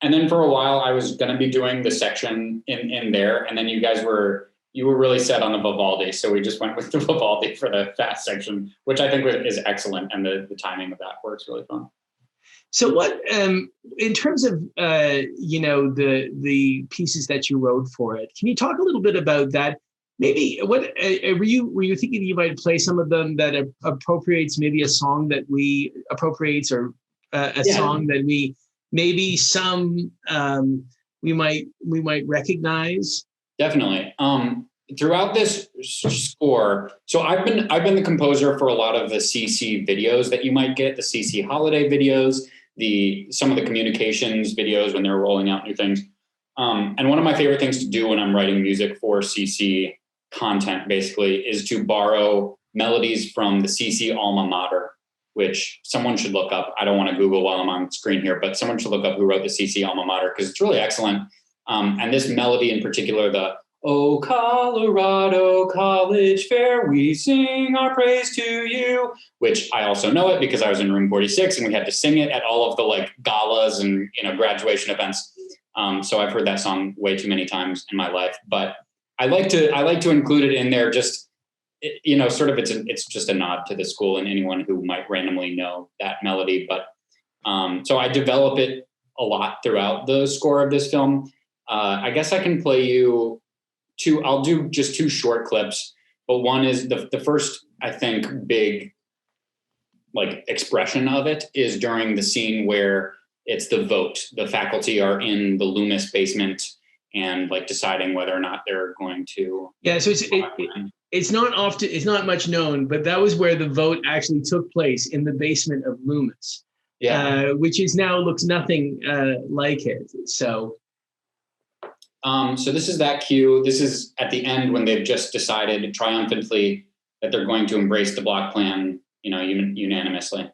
And then for a while, I was going to be doing the section in there. And then you guys were really set on the Vivaldi. So we just went with the Vivaldi for the fast section, which I think is excellent. And the timing of that works really fun. So what, in terms of, the pieces that you wrote for it, can you talk a little bit about that? Maybe what were you thinking you might play some of them that appropriates maybe a song that we appropriates or song that we, maybe some we might recognize? Definitely. Throughout this score, so I've been the composer for a lot of the CC videos that you might get, the CC holiday videos, some of the communications videos when they're rolling out new things. And one of my favorite things to do when I'm writing music for CC content, basically, is to borrow melodies from the CC alma mater, which someone should look up. I don't want to Google while I'm on screen here, but someone should look up who wrote the CC alma mater because it's really excellent. And this melody in particular, the "Oh, Colorado College Fair, we sing our praise to you," which I also know it because I was in room 46 and we had to sing it at all of the like galas and graduation events. So I've heard that song way too many times in my life, but I like to include it in there just, sort of it's just a nod to the school and anyone who might randomly know that melody. But so I develop it a lot throughout the score of this film. I guess I can play you I'll do just two short clips, but one is the first, I think, big like expression of it is during the scene where it's the vote. The faculty are in the Loomis basement and like deciding whether or not they're going to. Yeah, so it's not much known, but that was where the vote actually took place, in the basement of Loomis. Yeah, which is now looks nothing like it. So this is that cue. This is at the end when they've just decided triumphantly that they're going to embrace the block plan, unanimously.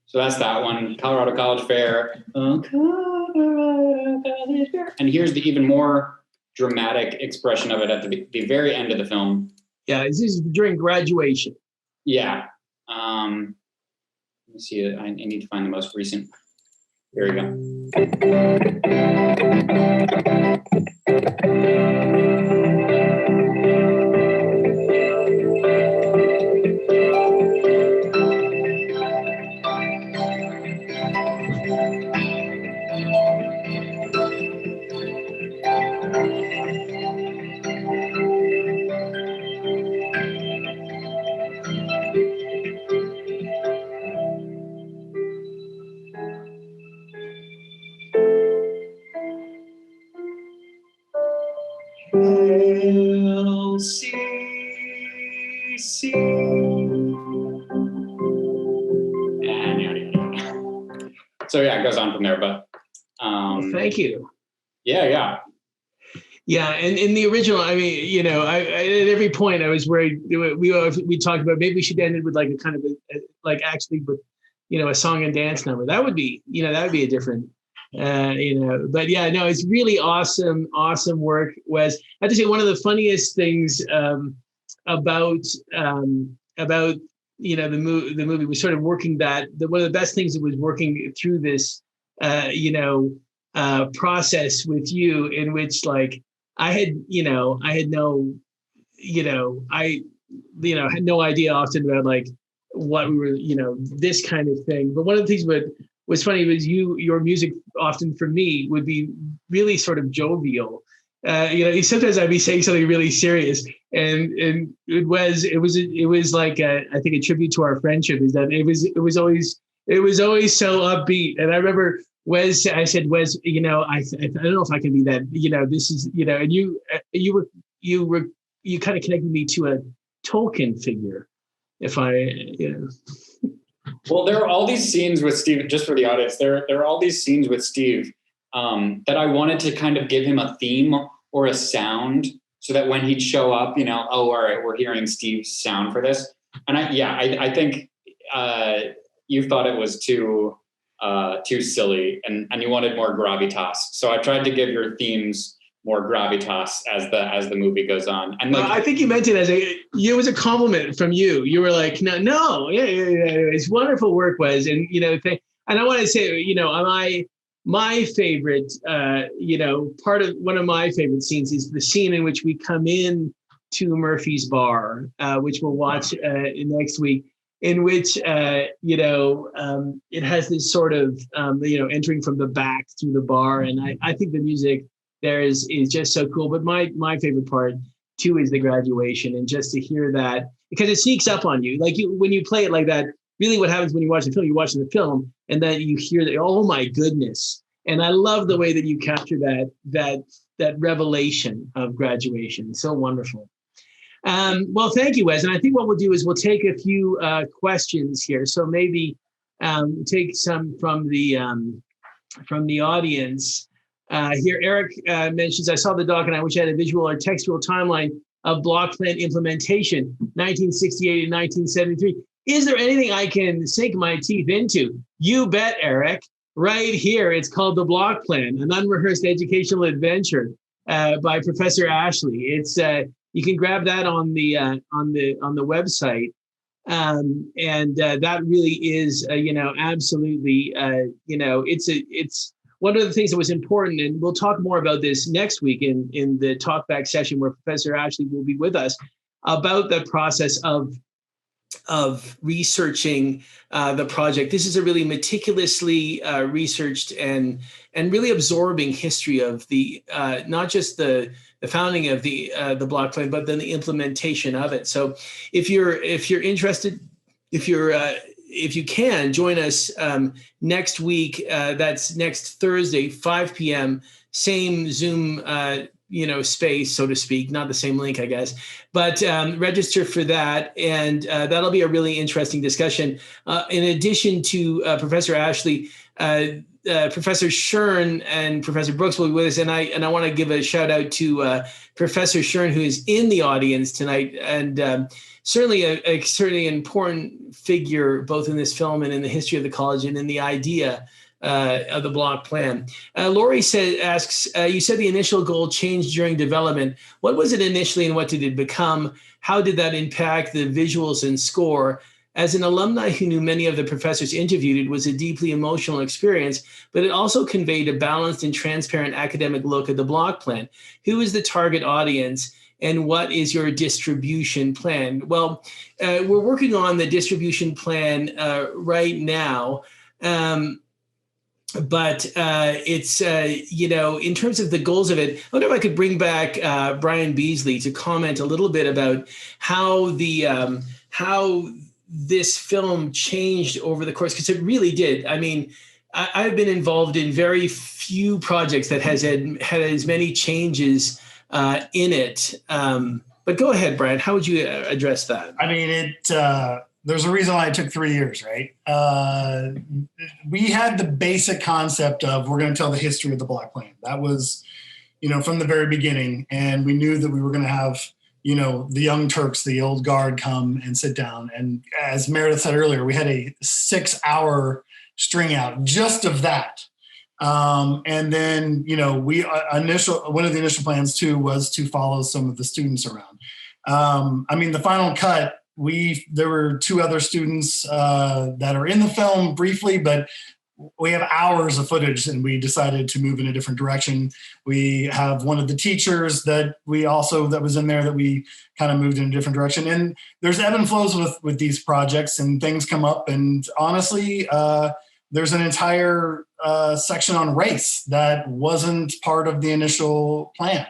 So that's that one, Colorado College Fair. And here's the even more dramatic expression of it at the very end of the film. Yeah, this is during graduation. Yeah. Let me see it. I need to find the most recent. Here we go. So yeah, it goes on from there, but thank you. Yeah. And in the original, I mean, I at every point I was worried. We talked about maybe we should end it with like a kind of actually with a song and dance number. That would be a different but yeah, no, it's really awesome work, Wes. I have to say one of the funniest things about the movie was sort of working one of the best things that was working through this process with you, in which like I had no idea often about like what we were, this kind of thing. But one of the things that was funny was your music often for me would be really sort of jovial. Sometimes I'd be saying something really serious, and it was like I think a tribute to our friendship, is that it was always so upbeat. And I remember Wes, I said, Wes, I don't know if I can be that, this is, and you kind of connected me to a Tolkien figure, if I. Well, there are all these scenes with Steve, just for the audience, there are all these scenes with Steve that I wanted to kind of give him a theme or a sound, so that when he'd show up, all right, we're hearing Steve's sound for this. And I think you thought it was too silly, and you wanted more gravitas. So I tried to give your themes more gravitas as the movie goes on. And I think you meant it it was a compliment from you. You were like, no, yeah, it's wonderful work, Wes. And, and I want to say, my favorite, part of one of my favorite scenes is the scene in which we come in to Murphy's Bar, which we'll watch next week, in which, it has this sort of, entering from the back through the bar. And I think the music there is just so cool. But my favorite part too is the graduation, and just to hear that, because it sneaks up on you. Like when you play it like that, really what happens when you watch the film, you're watching the film and then you hear that, oh my goodness. And I love the way that you capture that revelation of graduation. So wonderful. Well, thank you, Wes. And I think what we'll do is we'll take a few questions here. So maybe take some from the audience. Here, Eric mentions, I saw the doc and I wish I had a visual or textual timeline of block plan implementation, 1968 and 1973. Is there anything I can sink my teeth into? You bet, Eric. Right here, it's called The Block Plan, an unrehearsed educational adventure by Professor Ashley. It's you can grab that on the website, and that really is absolutely it's one of the things that was important, and we'll talk more about this next week in the Talkback session where Professor Ashley will be with us, about the process of researching the project. This is a really meticulously researched and really absorbing history of the not just the founding of the block plan, but then the implementation of it. So if you're interested, if you can join us next week, that's next Thursday, 5 p.m., same Zoom space, so to speak, not the same link, I guess, but register for that. And that'll be a really interesting discussion. In addition to Professor Ashley, Professor Schern and Professor Brooks will be with us. And I want to give a shout out to Professor Schern, who is in the audience tonight, and certainly a certainly important figure, both in this film and in the history of the college and in the idea of the block plan. Lori asks, you said the initial goal changed during development. What was it initially and what did it become? How did that impact the visuals and score? As an alumni who knew many of the professors interviewed, it was a deeply emotional experience, but it also conveyed a balanced and transparent academic look at the block plan. Who is the target audience? And what is your distribution plan? Well, we're working on the distribution plan right now. But it's, in terms of the goals of it, I wonder if I could bring back Bryan Beasley to comment a little bit about how this film changed over the course, because it really did. I mean, I've been involved in very few projects that had as many changes in it. But go ahead, Bryan. How would you address that? I mean, there's a reason why it took 3 years, right? We had the basic concept of we're going to tell the history of the block plan. That was, from the very beginning. And we knew that we were going to have, the Young Turks, the old guard, come and sit down. And as Meredith said earlier, we had a 6-hour string out just of that. And then, one of the initial plans too was to follow some of the students around. The final cut, there were 2 other students that are in the film briefly, but we have hours of footage and we decided to move in a different direction. We have one of the teachers that was in there that we kind of moved in a different direction. And there's ebb and flows with these projects, and things come up. And honestly, there's an entire section on race that wasn't part of the initial plan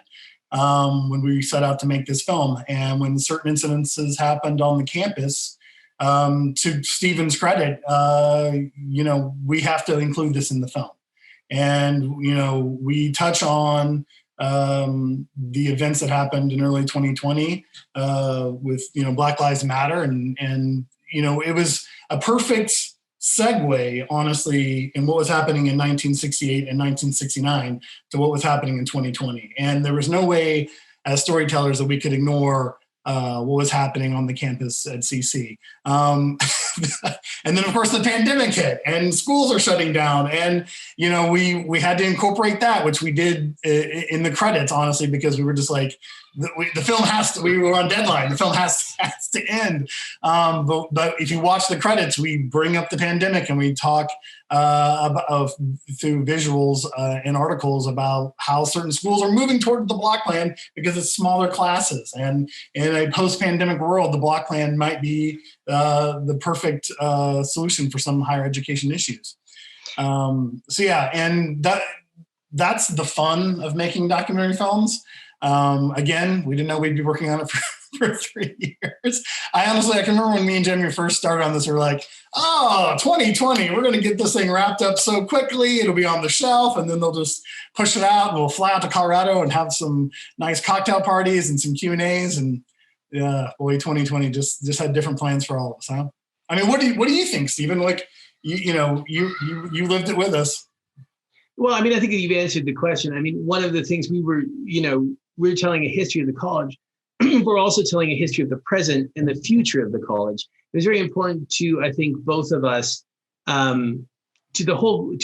when we set out to make this film. And when certain incidences happened on the campus, to Steven's credit, we have to include this in the film. And, we touch on the events that happened in early 2020 with, Black Lives Matter. And it was a perfect segue, honestly, in what was happening in 1968 and 1969 to what was happening in 2020. And there was no way as storytellers that we could ignore what was happening on the campus at CC. And then, of course, the pandemic hit and schools are shutting down. And, we had to incorporate that, which we did in the credits, honestly, because we were just like, the film we were on deadline. The film has to end. But if you watch the credits, we bring up the pandemic and we talk through visuals and articles about how certain schools are moving toward the block plan because it's smaller classes. And in a post-pandemic world, the block plan might be the perfect solution for some higher education issues. And that's the fun of making documentary films. Again, we didn't know we'd be working on it for 3 years. I can remember when me and Jaime first started on this, we were like, 2020, we're going to get this thing wrapped up so quickly. It'll be on the shelf and then they'll just push it out and we'll fly out to Colorado and have some nice cocktail parties and some Q&As. And yeah, boy, 2020 just had different plans for all of us, huh? I mean, what do you think, Steven? Like, you lived it with us. Well, I mean, I think you've answered the question. I mean, one of the things we're telling a history of the college. We're also telling a history of the present and the future of the college. It was very important to, I think, both of us, to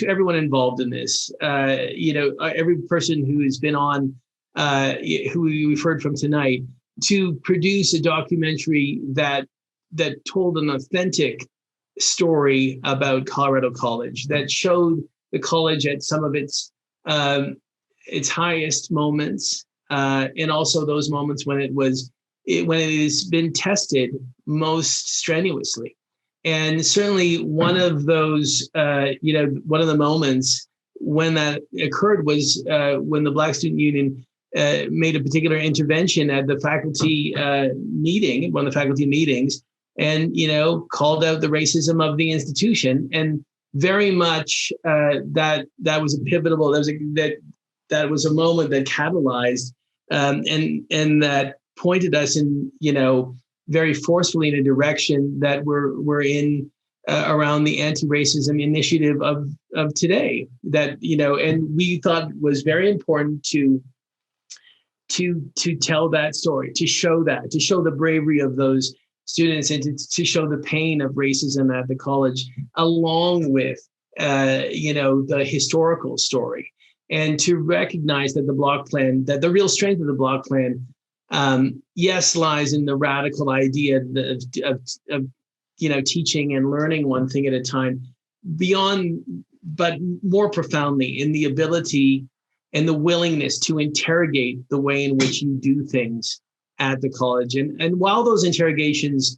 everyone involved in this. Every person who has been on, who we've heard from tonight, to produce a documentary that told an authentic story about Colorado College, that showed the college at some of its highest moments, and also those moments when when it has been tested most strenuously. And certainly one of those, one of the moments when that occurred was when the Black Student Union made a particular intervention at the faculty meeting, one of the faculty meetings, and, called out the racism of the institution. And very much that was a pivotal, that was a moment that catalyzed and that pointed us in, very forcefully in a direction that we're in around the anti-racism initiative of today. That, and we thought was very important to tell that story, to show the bravery of those students, and to show the pain of racism at the college, along with the historical story, and to recognize that the block plan, that the real strength of the block plan, yes, lies in the radical idea of teaching and learning one thing at a time, but more profoundly in the ability and the willingness to interrogate the way in which you do things at the college. And while those interrogations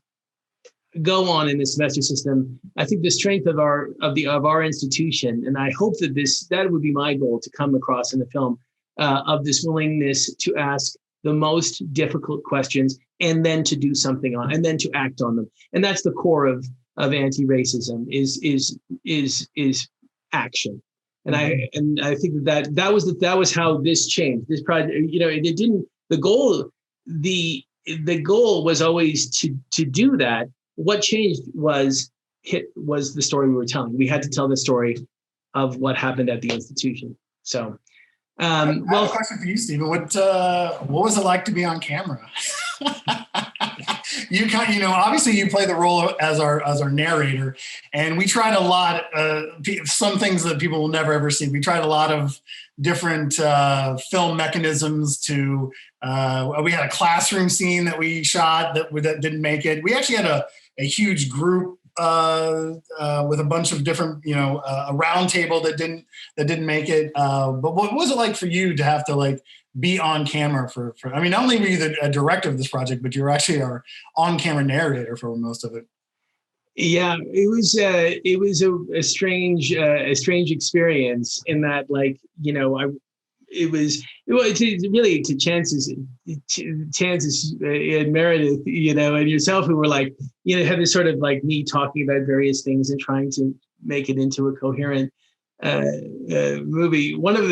go on in the semester system, I think the strength of our institution, and I hope that would be my goal to come across in the film, of this willingness to ask the most difficult questions and then to do something on, and then to act on them. And that's the core of anti-racism is action. And I think that was how this changed. This project, it didn't. The goal was always to do that. What changed was the story we were telling. We had to tell the story of what happened at the institution. So, I have a question for you, Steven. What was it like to be on camera? Obviously you play the role as our narrator, and we tried a lot, some things that people will never ever see. We tried a lot of different film mechanisms to, we had a classroom scene that we shot that didn't make it. We actually had a huge group with a bunch of different, a round table that didn't make it. But what was it like for you to have to be on camera for not only were you a director of this project, but you're actually our on-camera narrator for most of it. Yeah, it was a strange experience in that, it was really to Chance's and Meredith, and yourself, who were had this sort of me talking about various things and trying to make it into a coherent movie. One of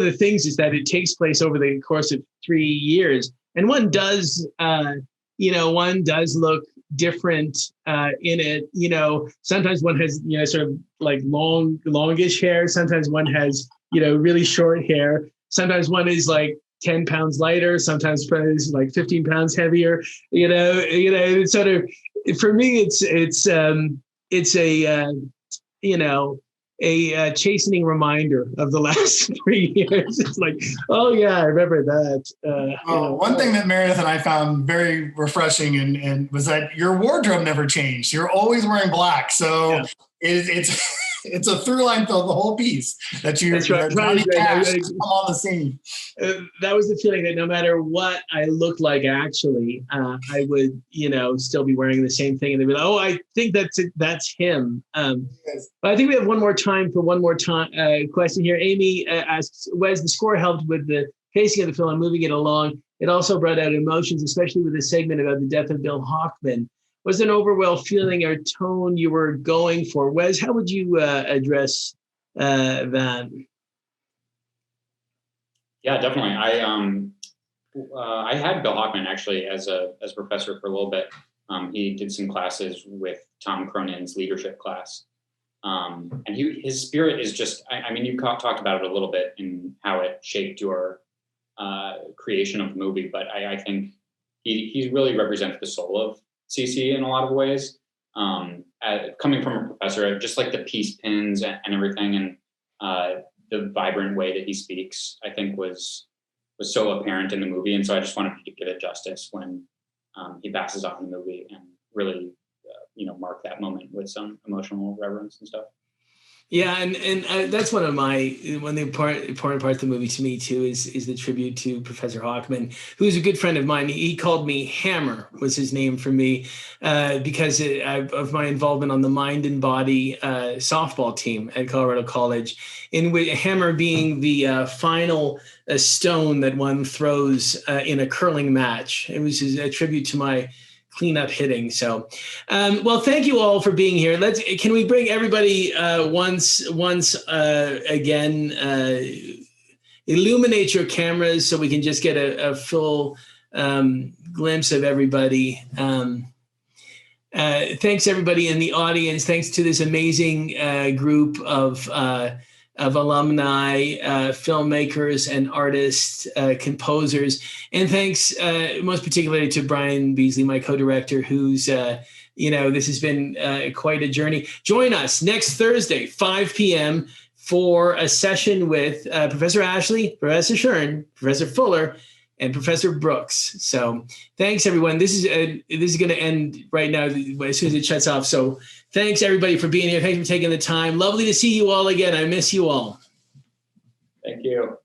the things is that it takes place over the course of 3 years, and one does look different in it. Sometimes one has sort of longish hair. Sometimes one has really short hair. Sometimes one is 10 pounds lighter. Sometimes is 15 pounds heavier. It's sort of, for me, it's a chastening reminder of the last 3 years. It's oh yeah, I remember that. One thing that Meredith and I found very refreshing and was that your wardrobe never changed. You're always wearing black. So yeah. It's a through line through the whole piece that you come on the scene. That was the feeling that no matter what I looked like, actually, I would, still be wearing the same thing, and they'd be like, "Oh, I think that's him." Yes. But I think we have one more time for one more question here. Amy asks, "Wes, the score helped with the pacing of the film and moving it along. It also brought out emotions, especially with the segment about the death of Bill Hochman. Was an overwhelming feeling or tone you were going for?" Wes, how would you address that? Yeah, definitely. I had Bill Hochman actually as a professor for a little bit. He did some classes with Tom Cronin's leadership class, and his spirit is just. You've talked about it a little bit in how it shaped your creation of the movie, but I think he really represents the soul of CC in a lot of ways. Coming from a professor, just the piece pins and everything, and the vibrant way that he speaks, I think was so apparent in the movie. And so I just wanted to give it justice when he passes on in the movie and really, mark that moment with some emotional reverence and stuff. Yeah, and that's one of the important part of the movie to me too is the tribute to Professor Hochman, who's a good friend of mine. He called me Hammer, was his name for me, because of my involvement on the Mind and Body softball team at Colorado College, in which Hammer being the final stone that one throws in a curling match. It was a tribute to my cleanup hitting. So, well, thank you all for being here. Can we bring everybody once again, illuminate your cameras so we can just get a full glimpse of everybody. Thanks everybody in the audience. Thanks to this amazing group of alumni, filmmakers and artists, composers. And thanks most particularly to Bryan Beasley, my co-director, who's, this has been quite a journey. Join us next Thursday, 5 p.m. for a session with Professor Ashley, Professor Shern, Professor Fuller, and Professor Brooks. So thanks everyone. This is going to end right now as soon as it shuts off. So thanks everybody for being here. Thanks for taking the time. Lovely to see you all again. I miss you all. Thank you.